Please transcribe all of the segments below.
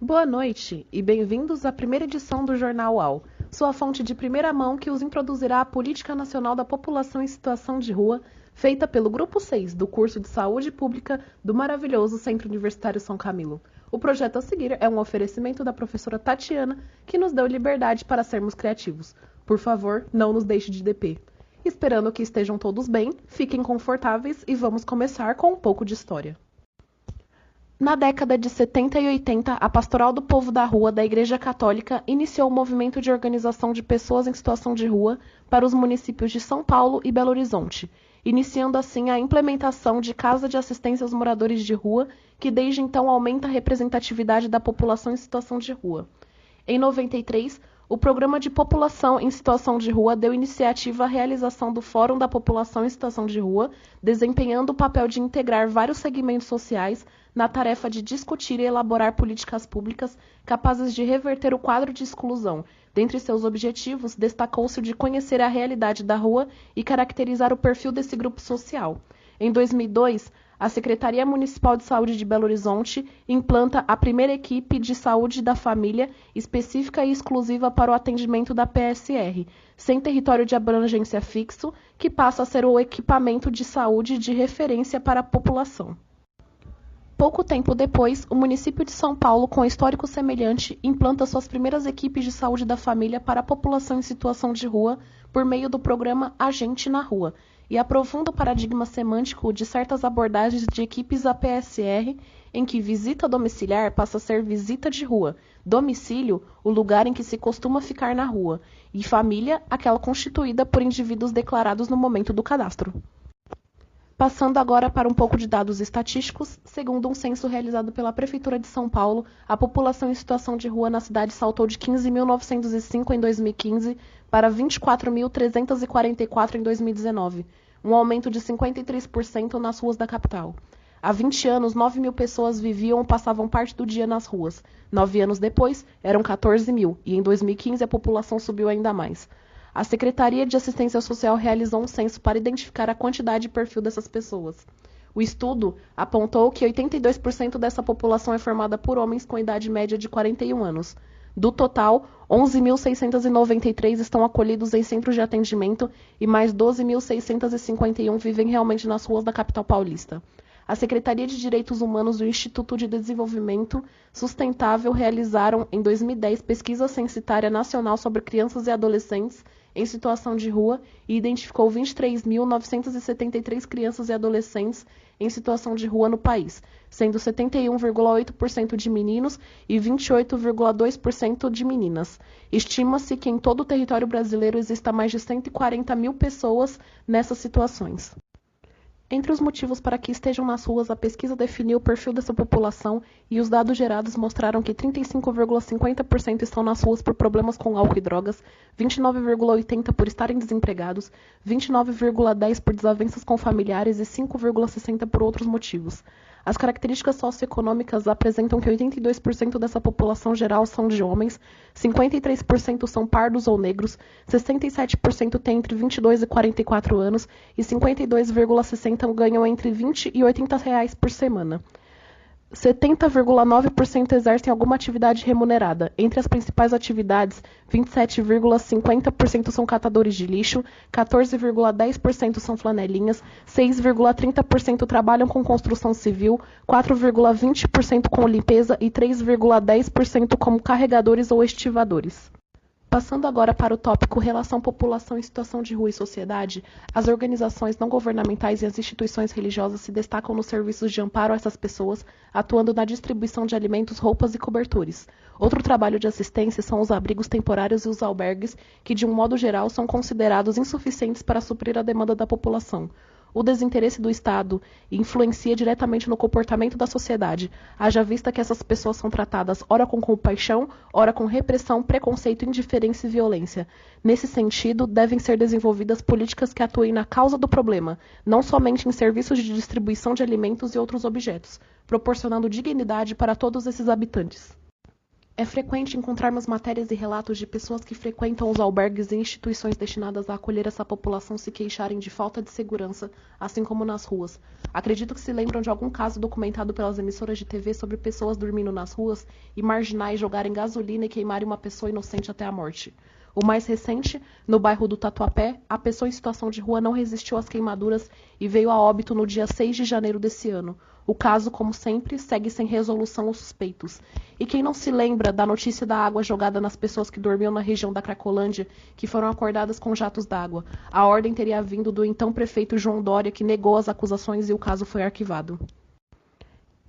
Boa noite e bem-vindos à primeira edição do Jornal UAU, sua fonte de primeira mão que os introduzirá à Política Nacional da População em Situação de Rua, feita pelo Grupo 6 do curso de Saúde Pública do maravilhoso Centro Universitário São Camilo. O projeto a seguir é um oferecimento da professora Tatiana, que nos deu liberdade para sermos criativos. Por favor, não nos deixe de DP. Esperando que estejam todos bem, fiquem confortáveis e vamos começar com um pouco de história. Na década de 70 e 80, a Pastoral do Povo da Rua da Igreja Católica iniciou o movimento de organização de pessoas em situação de rua para os municípios de São Paulo e Belo Horizonte, iniciando assim a implementação de Casa de Assistência aos Moradores de Rua, que desde então aumenta a representatividade da população em situação de rua. Em 93, o Programa de População em Situação de Rua deu iniciativa à realização do Fórum da População em Situação de Rua, desempenhando o papel de integrar vários segmentos sociais na tarefa de discutir e elaborar políticas públicas capazes de reverter o quadro de exclusão. Dentre seus objetivos, destacou-se o de conhecer a realidade da rua e caracterizar o perfil desse grupo social. Em 2002, a Secretaria Municipal de Saúde de Belo Horizonte implanta a primeira equipe de saúde da família específica e exclusiva para o atendimento da PSR, sem território de abrangência fixo, que passa a ser o equipamento de saúde de referência para a população. Pouco tempo depois, o município de São Paulo, com histórico semelhante, implanta suas primeiras equipes de saúde da família para a população em situação de rua por meio do programa A Gente na Rua, e aprofunda o paradigma semântico de certas abordagens de equipes APSR, em que visita domiciliar passa a ser visita de rua, domicílio, o lugar em que se costuma ficar na rua, e família, aquela constituída por indivíduos declarados no momento do cadastro. Passando agora para um pouco de dados estatísticos, segundo um censo realizado pela Prefeitura de São Paulo, a população em situação de rua na cidade saltou de 15.905 em 2015 para 24.344 em 2019, um aumento de 53% nas ruas da capital. Há 20 anos, 9 mil pessoas viviam ou passavam parte do dia nas ruas. 9 anos depois, eram 14 mil, e em 2015 a população subiu ainda mais. A Secretaria de Assistência Social realizou um censo para identificar a quantidade e perfil dessas pessoas. O estudo apontou que 82% dessa população é formada por homens com idade média de 41 anos. Do total, 11.693 estão acolhidos em centros de atendimento e mais 12.651 vivem realmente nas ruas da capital paulista. A Secretaria de Direitos Humanos e o Instituto de Desenvolvimento Sustentável realizaram, em 2010, pesquisa censitária nacional sobre crianças e adolescentes em situação de rua e identificou 23.973 crianças e adolescentes em situação de rua no país, sendo 71,8% de meninos e 28,2% de meninas. Estima-se que em todo o território brasileiro exista mais de 140 mil pessoas nessas situações. Entre os motivos para que estejam nas ruas, a pesquisa definiu o perfil dessa população e os dados gerados mostraram que 35,50% estão nas ruas por problemas com álcool e drogas, 29,80% por estarem desempregados, 29,10% por desavenças com familiares e 5,60% por outros motivos. As características socioeconômicas apresentam que 82% dessa população geral são de homens, 53% são pardos ou negros, 67% têm entre 22 e 44 anos e 52,60% ganham entre R$20 e R$80 por semana. 70,9% exercem alguma atividade remunerada. Entre as principais atividades, 27,50% são catadores de lixo, 14,10% são flanelinhas, 6,30% trabalham com construção civil, 4,20% com limpeza e 3,10% como carregadores ou estivadores. Passando agora para o tópico Relação População em Situação de Rua e Sociedade, as organizações não governamentais e as instituições religiosas se destacam nos serviços de amparo a essas pessoas, atuando na distribuição de alimentos, roupas e cobertores. Outro trabalho de assistência são os abrigos temporários e os albergues, que de um modo geral são considerados insuficientes para suprir a demanda da população. O desinteresse do Estado influencia diretamente no comportamento da sociedade, haja vista que essas pessoas são tratadas ora com compaixão, ora com repressão, preconceito, indiferença e violência. Nesse sentido, devem ser desenvolvidas políticas que atuem na causa do problema, não somente em serviços de distribuição de alimentos e outros objetos, proporcionando dignidade para todos esses habitantes. É frequente encontrarmos matérias e relatos de pessoas que frequentam os albergues e instituições destinadas a acolher essa população se queixarem de falta de segurança, assim como nas ruas. Acredito que se lembram de algum caso documentado pelas emissoras de TV sobre pessoas dormindo nas ruas e marginais jogarem gasolina e queimarem uma pessoa inocente até a morte. O mais recente, no bairro do Tatuapé, a pessoa em situação de rua não resistiu às queimaduras e veio a óbito no dia 6 de janeiro desse ano. O caso, como sempre, segue sem resolução aos suspeitos. E quem não se lembra da notícia da água jogada nas pessoas que dormiam na região da Cracolândia, que foram acordadas com jatos d'água? A ordem teria vindo do então prefeito João Dória, que negou as acusações e o caso foi arquivado.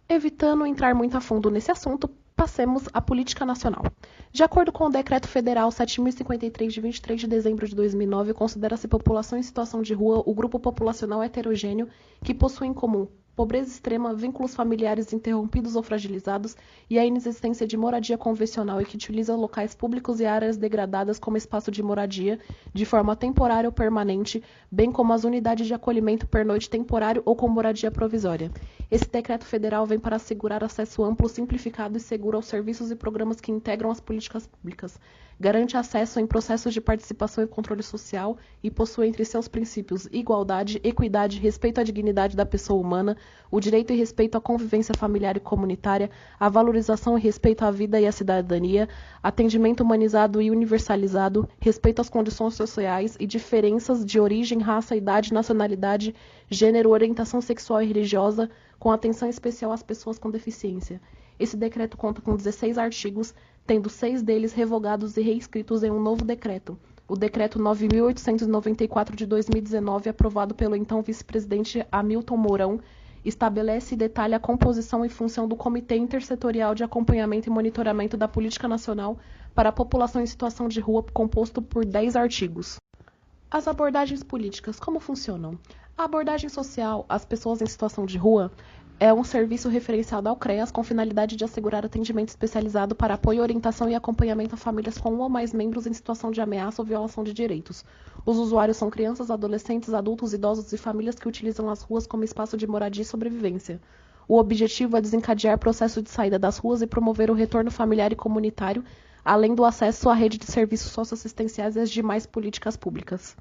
Evitando entrar muito a fundo nesse assunto, passemos à política nacional. De acordo com o Decreto Federal 7.053, de 23 de dezembro de 2009, considera-se população em situação de rua o grupo populacional heterogêneo que possui em comum pobreza extrema, vínculos familiares interrompidos ou fragilizados e a inexistência de moradia convencional e que utiliza locais públicos e áreas degradadas como espaço de moradia, de forma temporária ou permanente, bem como as unidades de acolhimento pernoite temporário ou com moradia provisória. Esse decreto federal vem para assegurar acesso amplo, simplificado e seguro aos serviços e programas que integram as políticas públicas. Garante acesso em processos de participação e controle social e possui entre seus princípios igualdade, equidade, respeito à dignidade da pessoa humana, o direito e respeito à convivência familiar e comunitária, a valorização e respeito à vida e à cidadania, atendimento humanizado e universalizado, respeito às condições sociais e diferenças de origem, raça, idade, nacionalidade, gênero, orientação sexual e religiosa, com atenção especial às pessoas com deficiência. Esse decreto conta com 16 artigos, tendo 6 deles revogados e reescritos em um novo decreto, o Decreto 9.894 de 2019, aprovado pelo então vice-presidente Hamilton Mourão, estabelece e detalha a composição e função do Comitê Intersetorial de Acompanhamento e Monitoramento da Política Nacional para a População em Situação de Rua, composto por 10 artigos. As abordagens políticas, como funcionam? A abordagem social às pessoas em situação de rua é um serviço referenciado ao CREAS com finalidade de assegurar atendimento especializado para apoio, orientação e acompanhamento a famílias com um ou mais membros em situação de ameaça ou violação de direitos. Os usuários são crianças, adolescentes, adultos, idosos e famílias que utilizam as ruas como espaço de moradia e sobrevivência. O objetivo é desencadear processo de saída das ruas e promover o retorno familiar e comunitário, além do acesso à rede de serviços socioassistenciais e às demais políticas públicas.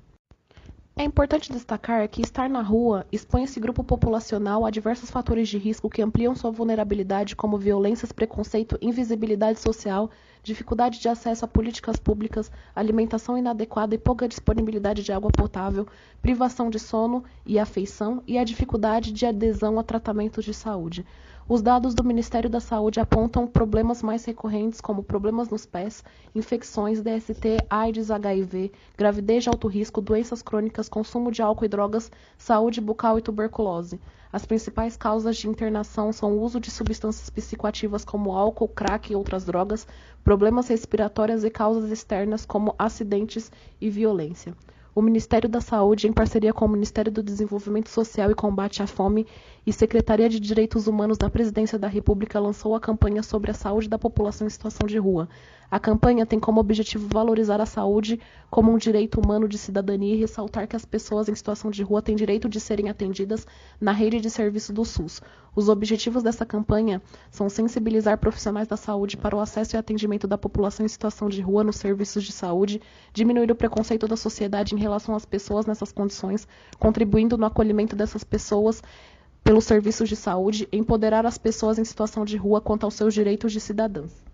É importante destacar que estar na rua expõe esse grupo populacional a diversos fatores de risco que ampliam sua vulnerabilidade, como violências, preconceito, invisibilidade social, dificuldade de acesso a políticas públicas, alimentação inadequada e pouca disponibilidade de água potável, privação de sono e afeição e a dificuldade de adesão a tratamentos de saúde. Os dados do Ministério da Saúde apontam problemas mais recorrentes como problemas nos pés, infecções, DST, AIDS, HIV, gravidez de alto risco, doenças crônicas, consumo de álcool e drogas, saúde bucal e tuberculose. As principais causas de internação são o uso de substâncias psicoativas como álcool, crack e outras drogas, problemas respiratórios e causas externas como acidentes e violência. O Ministério da Saúde, em parceria com o Ministério do Desenvolvimento Social e Combate à Fome e Secretaria de Direitos Humanos da Presidência da República, lançou a campanha sobre a saúde da população em situação de rua. A campanha tem como objetivo valorizar a saúde como um direito humano de cidadania e ressaltar que as pessoas em situação de rua têm direito de serem atendidas na rede de serviço do SUS. Os objetivos dessa campanha são sensibilizar profissionais da saúde para o acesso e atendimento da população em situação de rua nos serviços de saúde, diminuir o preconceito da sociedade em relação às pessoas nessas condições, contribuindo no acolhimento dessas pessoas pelos serviços de saúde, empoderar as pessoas em situação de rua quanto aos seus direitos de cidadãs.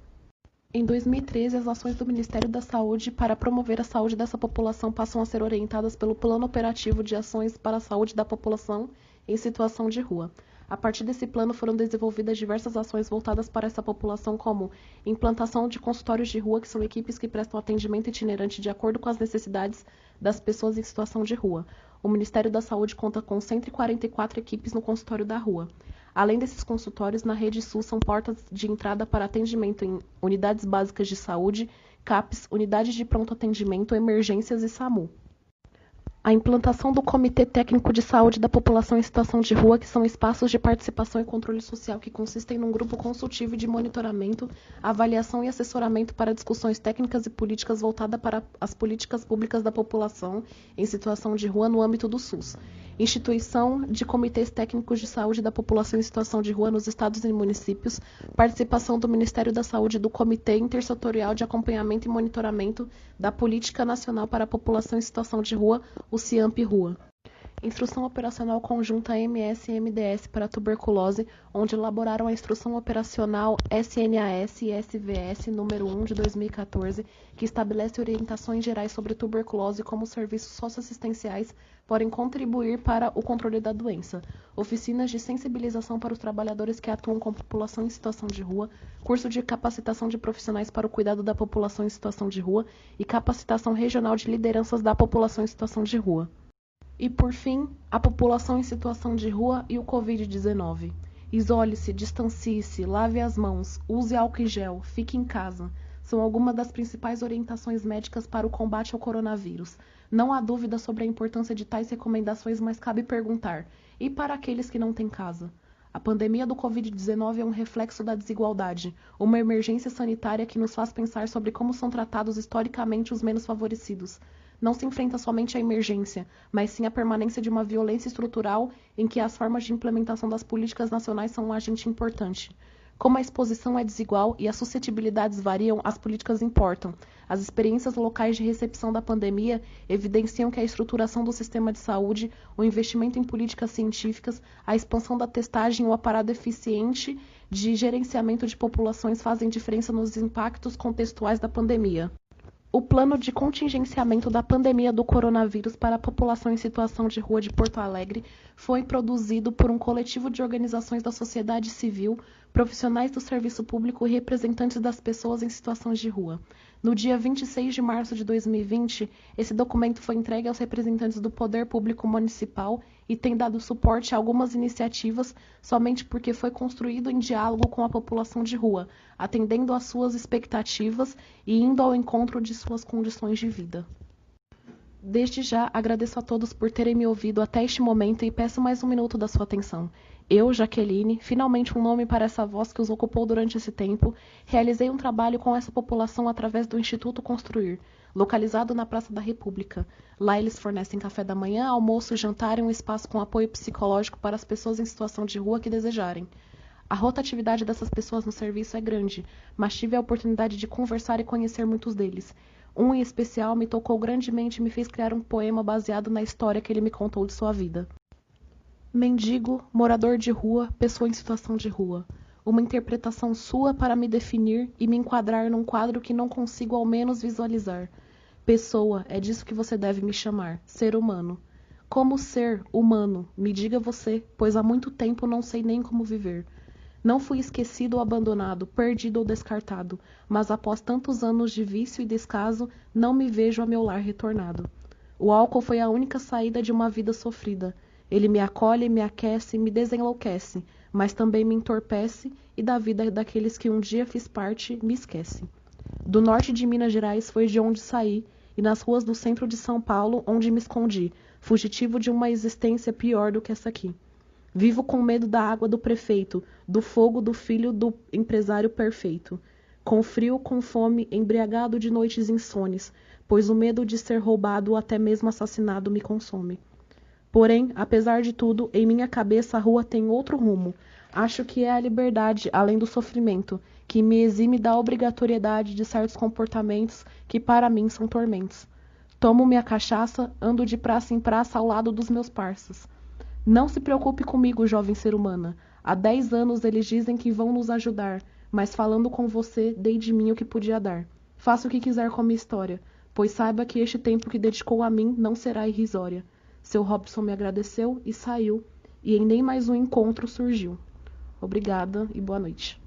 Em 2013, as ações do Ministério da Saúde para promover a saúde dessa população passam a ser orientadas pelo Plano Operativo de Ações para a Saúde da População em Situação de Rua. A partir desse plano foram desenvolvidas diversas ações voltadas para essa população, como implantação de consultórios de rua, que são equipes que prestam atendimento itinerante de acordo com as necessidades das pessoas em situação de rua. O Ministério da Saúde conta com 144 equipes no consultório da rua. Além desses consultórios, na Rede SUS são portas de entrada para atendimento em unidades básicas de saúde, CAPs, unidades de pronto atendimento, emergências e SAMU. A implantação do Comitê Técnico de Saúde da População em Situação de Rua, que são espaços de participação e controle social que consistem num grupo consultivo de monitoramento, avaliação e assessoramento para discussões técnicas e políticas voltadas para as políticas públicas da população em situação de rua no âmbito do SUS. instituição de comitês técnicos de saúde da população em situação de rua nos estados e municípios, participação do Ministério da Saúde e do Comitê Intersetorial de Acompanhamento e Monitoramento da Política Nacional para a População em Situação de Rua, o CIAMP-RUA. Instrução Operacional Conjunta MS-MDS para a Tuberculose, onde elaboraram a Instrução Operacional SNAS e SVS número 1 de 2014, que estabelece orientações gerais sobre tuberculose como serviços socioassistenciais podem contribuir para o controle da doença. Oficinas de sensibilização para os trabalhadores que atuam com população em situação de rua, curso de capacitação de profissionais para o cuidado da população em situação de rua e capacitação regional de lideranças da população em situação de rua. E, por fim, a população em situação de rua e o Covid-19. Isole-se, distancie-se, lave as mãos, use álcool em gel, fique em casa. São algumas das principais orientações médicas para o combate ao coronavírus. Não há dúvida sobre a importância de tais recomendações, mas cabe perguntar: e para aqueles que não têm casa? A pandemia do Covid-19 é um reflexo da desigualdade, uma emergência sanitária que nos faz pensar sobre como são tratados historicamente os menos favorecidos. Não se enfrenta somente a emergência, mas sim a permanência de uma violência estrutural em que as formas de implementação das políticas nacionais são um agente importante. Como a exposição é desigual e as suscetibilidades variam, as políticas importam. As experiências locais de recepção da pandemia evidenciam que a estruturação do sistema de saúde, o investimento em políticas científicas, a expansão da testagem e o aparato eficiente de gerenciamento de populações fazem diferença nos impactos contextuais da pandemia. O plano de contingenciamento da pandemia do coronavírus para a população em situação de rua de Porto Alegre foi produzido por um coletivo de organizações da sociedade civil, profissionais do serviço público e representantes das pessoas em situação de rua. No dia 26 de março de 2020, esse documento foi entregue aos representantes do Poder Público Municipal e tem dado suporte a algumas iniciativas somente porque foi construído em diálogo com a população de rua, atendendo às suas expectativas e indo ao encontro de suas condições de vida. Desde já, agradeço a todos por terem me ouvido até este momento e peço mais um minuto da sua atenção. Eu, Jaqueline, finalmente um nome para essa voz que os ocupou durante esse tempo, realizei um trabalho com essa população através do Instituto Construir, localizado na Praça da República. Lá eles fornecem café da manhã, almoço e jantar e um espaço com apoio psicológico para as pessoas em situação de rua que desejarem. A rotatividade dessas pessoas no serviço é grande, mas tive a oportunidade de conversar e conhecer muitos deles. Um em especial me tocou grandemente e me fez criar um poema baseado na história que ele me contou de sua vida. Mendigo, morador de rua, pessoa em situação de rua. Uma interpretação sua para me definir e me enquadrar num quadro que não consigo ao menos visualizar. Pessoa, é disso que você deve me chamar, ser humano. Como ser humano, me diga você, pois há muito tempo não sei nem como viver. Não fui esquecido ou abandonado, perdido ou descartado, mas após tantos anos de vício e descaso, não me vejo a meu lar retornado. O álcool foi a única saída de uma vida sofrida. Ele me acolhe, me aquece, me desenlouquece, mas também me entorpece e da vida daqueles que um dia fiz parte, me esquece. Do norte de Minas Gerais foi de onde saí, e nas ruas do centro de São Paulo, onde me escondi, fugitivo de uma existência pior do que essa aqui. Vivo com medo da água do prefeito, do fogo do filho do empresário perfeito. Com frio, com fome, embriagado de noites insones, pois o medo de ser roubado ou até mesmo assassinado me consome. Porém, apesar de tudo, em minha cabeça a rua tem outro rumo. Acho que é a liberdade, além do sofrimento, que me exime da obrigatoriedade de certos comportamentos que para mim são tormentos. Tomo minha cachaça, ando de praça em praça ao lado dos meus parças. Não se preocupe comigo, jovem ser humana. Há 10 anos eles dizem que vão nos ajudar, mas falando com você, dei de mim o que podia dar. Faça o que quiser com a minha história, pois saiba que este tempo que dedicou a mim não será irrisória. Seu Robson me agradeceu e saiu, e em nem mais um encontro surgiu. Obrigada e boa noite.